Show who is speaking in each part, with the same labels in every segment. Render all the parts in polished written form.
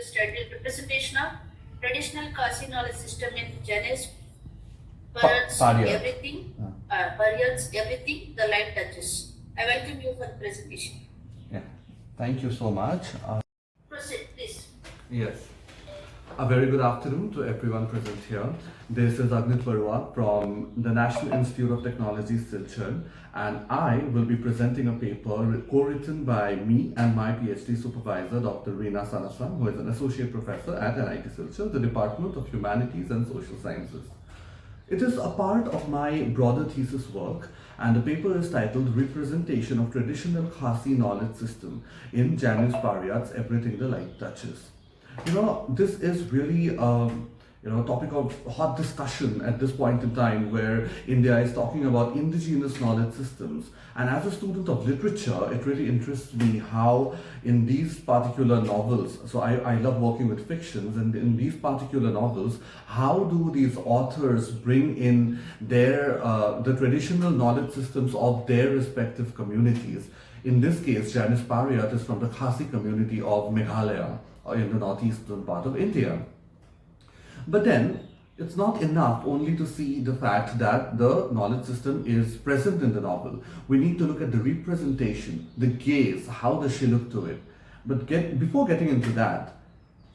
Speaker 1: is titled Representation of Traditional Khasi Knowledge System in Janice Periods
Speaker 2: Paryat.
Speaker 1: Everything, Periods Everything the Light Touches. I welcome you for the presentation.
Speaker 2: Yeah, thank you so much.
Speaker 1: Proceed, please.
Speaker 2: Yes, a very good afternoon to everyone present here. This is Agnidh Baruah from the National Institute of Technology, Silchar, and I will be presenting a paper co-written by me and my PhD supervisor, Dr. Reena Sanasam, who is an associate professor at NIT Silchar, the Department of Humanities and Social Sciences. It is a part of my broader thesis work, and the paper is titled Representation of Traditional Khasi Knowledge System in Janis Paryat's Everything the Light Touches. This is really a topic of hot discussion at this point in time, where India is talking about indigenous knowledge systems. And as a student of literature, it really interests me how in these particular novels, so I love working with fictions, and in these particular novels, how do these authors bring in their the traditional knowledge systems of their respective communities. In this case, Janis Paryat is from the Khasi community of Meghalaya, in the northeastern part of India. But then, it's not enough only to see the fact that the knowledge system is present in the novel. We need to look at the representation, the gaze, how does she look to it. But before getting into that,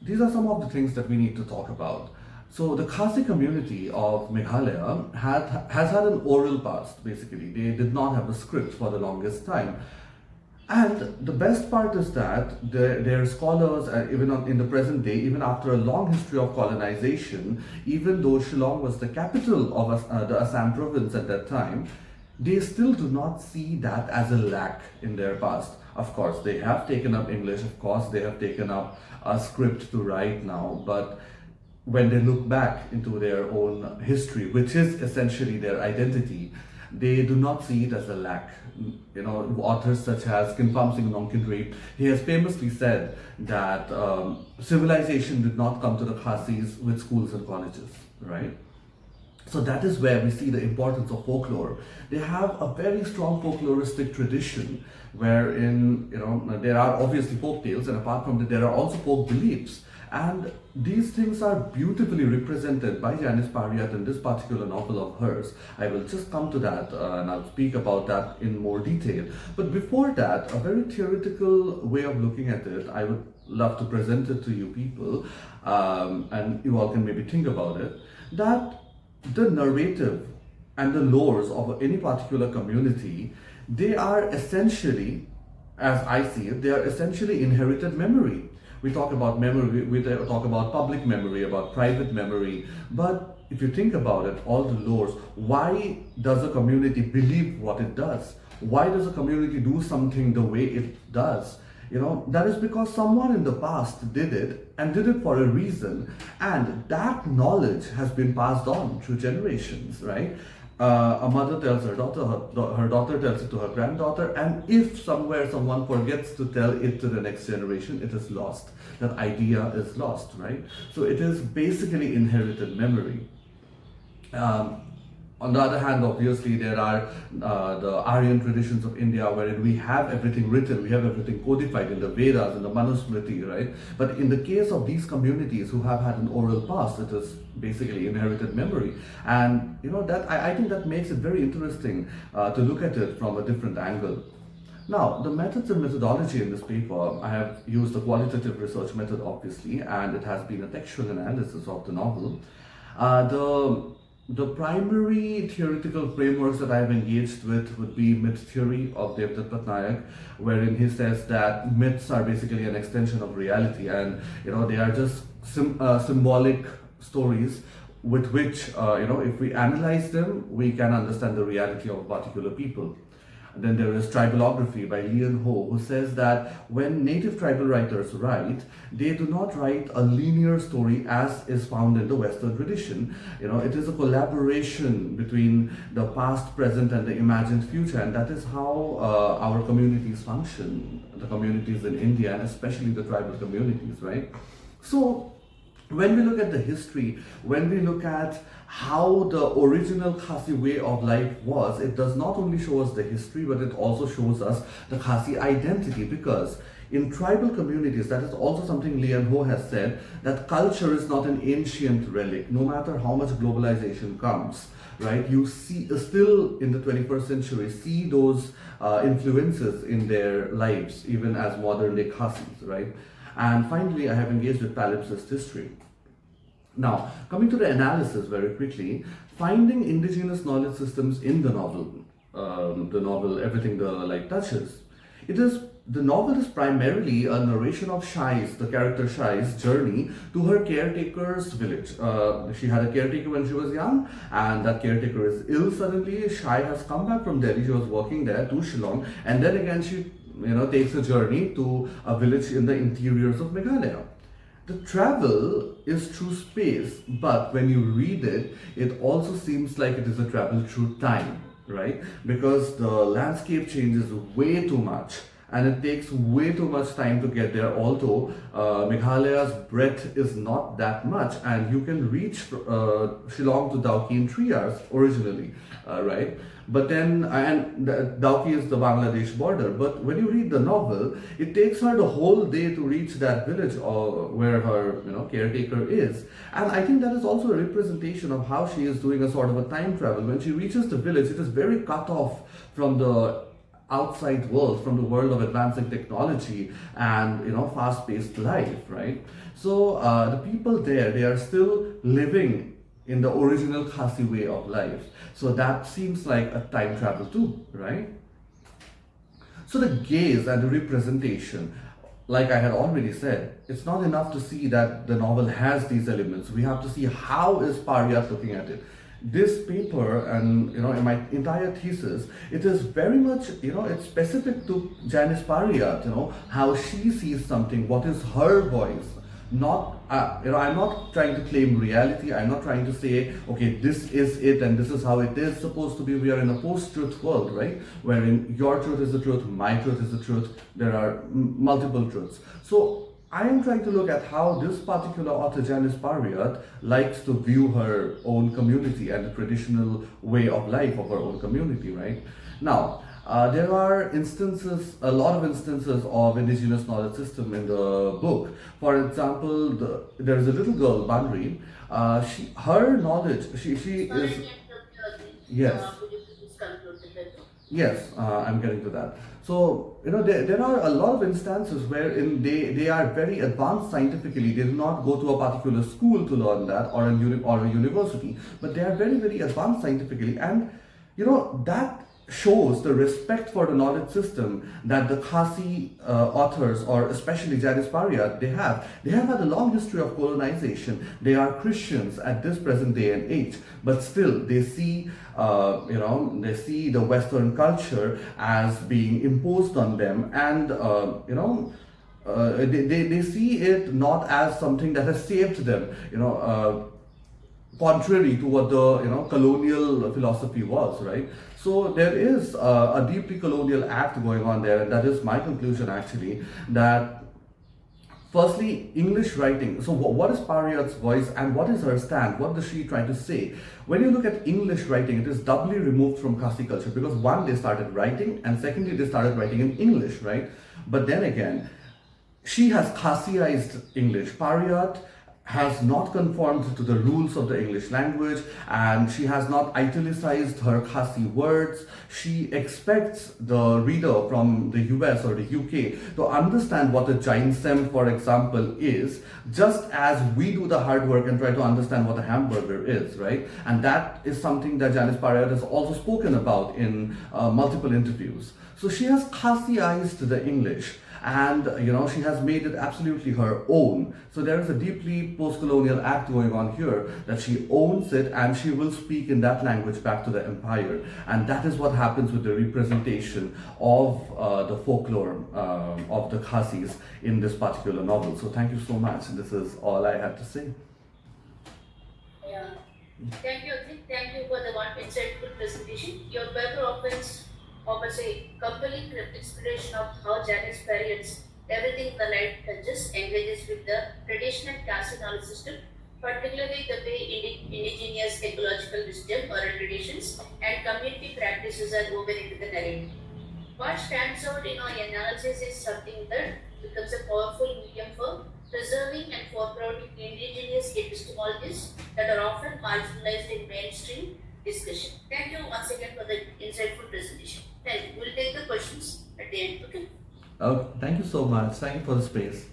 Speaker 2: these are some of the things that we need to talk about. So the Khasi community of Meghalaya has had an oral past, basically. They did not have a script for the longest time. And the best part is that their scholars, even in the present day, even after a long history of colonization, even though Shillong was the capital of the Assam province at that time, they still do not see that as a lack in their past. Of course, they have taken up English, of course, they have taken up a script to write now, but when they look back into their own history, which is essentially their identity, they do not see it as a lack. Authors such as Kinpam Singh Nongkinrip, he has famously said that civilization did not come to the Khasis with schools and colleges, right? So that is where we see the importance of folklore. They have a very strong folkloristic tradition wherein, there are obviously folk tales, and apart from that, there are also folk beliefs. And these things are beautifully represented by Janis Paryat in this particular novel of hers. I will just come to that and I'll speak about that in more detail. But before that, a very theoretical way of looking at it, I would love to present it to you people, and you all can maybe think about it, that the narrative and the lores of any particular community, they are essentially, as I see it, they are essentially inherited memory. We talk about memory, we talk about public memory, about private memory, but if you think about it, all the lores, why does a community believe what it does? Why does a community do something the way it does? That is because someone in the past did it and did it for a reason, and that knowledge has been passed on through generations, right? A mother tells her daughter, her daughter tells it to her granddaughter, and if somewhere someone forgets to tell it to the next generation, it is lost. That idea is lost, right? So it is basically inherited memory. On the other hand, obviously, there are the Aryan traditions of India, wherein we have everything written, we have everything codified in the Vedas, in the Manusmriti, right? But in the case of these communities who have had an oral past, it is basically inherited memory. And that I think that makes it very interesting to look at it from a different angle. Now, the methods and methodology in this paper, I have used the qualitative research method, obviously, and it has been a textual analysis of the novel. The primary theoretical frameworks that I've engaged with would be myth theory of Devdutt Patnaik, wherein he says that myths are basically an extension of reality, and they are just symbolic stories with which, if we analyze them, we can understand the reality of a particular people. Then there is Tribalography by Leon Ho, who says that when native tribal writers write, they do not write a linear story as is found in the Western tradition. It is a collaboration between the past, present, and the imagined future, and that is how our communities function, the communities in India, and especially the tribal communities, right? So when we look at the history, when we look at how the original Khasi way of life was, it does not only show us the history, but it also shows us the Khasi identity, because In tribal communities, that is also something Lian Ho has said, that culture is not an ancient relic, no matter how much globalization comes, right? You see, still in the 21st century, see those influences in their lives, even as modern day Khasis, right? And finally, I have engaged with palimpsest history. Now, coming to the analysis very quickly, finding indigenous knowledge systems in the novel, everything the light touches. The novel is primarily a narration of Shai's, the character Shai's journey to her caretaker's village. She had a caretaker when she was young, and that caretaker is ill suddenly. Shai has come back from Delhi. She was working there to Shillong, and then again she, takes a journey to a village in the interiors of Meghalaya. The travel is through space, but when you read it, it also seems like it is a travel through time, right? Because the landscape changes way too much and it takes way too much time to get there. Although Meghalaya's breadth is not that much, and you can reach Shillong to Dauki in 3 hours originally, right? But then, and Dauki is the Bangladesh border. But when you read the novel, it takes her the whole day to reach that village where her caretaker is. And I think that is also a representation of how she is doing a sort of a time travel. When she reaches the village, it is very cut off from the outside world, from the world of advancing technology and fast-paced life, right? So the people there, they are still living in the original Khasi way of life. So that seems like a time travel too, right? So the gaze and the representation, like I had already said, it's not enough to see that the novel has these elements. We have to see how is Pariyat looking at it. This paper and in my entire thesis, it is very much it's specific to Janice Pariyat, how she sees something, what is her voice. Not I'm not trying to claim reality. I'm not trying to say, okay, this is it and this is how it is supposed to be. We are in a post-truth world, right? Wherein your truth is the truth, my truth is the truth. There are multiple truths. So I am trying to look at how this particular author, Janice Pariyat, likes to view her own community and the traditional way of life of her own community, right? Now, there are a lot of instances of indigenous knowledge system in the book. For example, there is a little girl, Banri. Her knowledge, she is... Yes.
Speaker 1: Could you please conclude the book?
Speaker 2: Yes, I'm getting to that. So, there are a lot of instances wherein they are very advanced scientifically. They do not go to a particular school to learn that or a university, but they are very, very advanced scientifically. And, that shows the respect for the knowledge system that the Khasi authors, or especially Janice Pariyat, they have. They have had a long history of colonization. They are Christians at this present day and age, but still they see, they see the Western culture as being imposed on them, and they see it not as something that has saved them. Contrary to what the colonial philosophy was, right? So there is a deeply colonial act going on there, and that is my conclusion actually, that firstly, English writing. So what is Pariyat's voice and what is her stand? What does she try to say? When you look at English writing, it is doubly removed from Khasi culture, because one, they started writing, and secondly, they started writing in English, right? But then again, she has Khasiized English. Pariyat has not conformed to the rules of the English language, and she has not italicized her Khasi words. She expects the reader from the US or the UK to understand what a Jainsem, for example, is, just as we do the hard work and try to understand what a hamburger is, right? And that is something that Janice Pariyat has also spoken about in multiple interviews. So she has Khasiized the English, and she has made it absolutely her own. So there is a deeply post-colonial act going on here, that she owns it and she will speak in that language back to the empire. And that is what happens with the representation of the folklore of the Khasis in this particular novel. So thank you so much. This is all I had to say.
Speaker 1: Yeah. Thank you, Agnidh. Thank you for the one insightful presentation. Your paper offers a compelling explanation of how Janice Pariyat's Everything in the Light Touches engages with the traditional Khasi knowledge system, particularly the way indigenous ecological wisdom, oral traditions, and community practices are woven into the narrative. What stands out in our analysis is something that becomes a powerful medium for preserving and forwarding indigenous epistemologies that are often marginalized in mainstream discussion. Thank you once again for the insightful presentation. Thank you. We'll take the questions at the end. Okay.
Speaker 2: Thank you so much. Thank you for the space.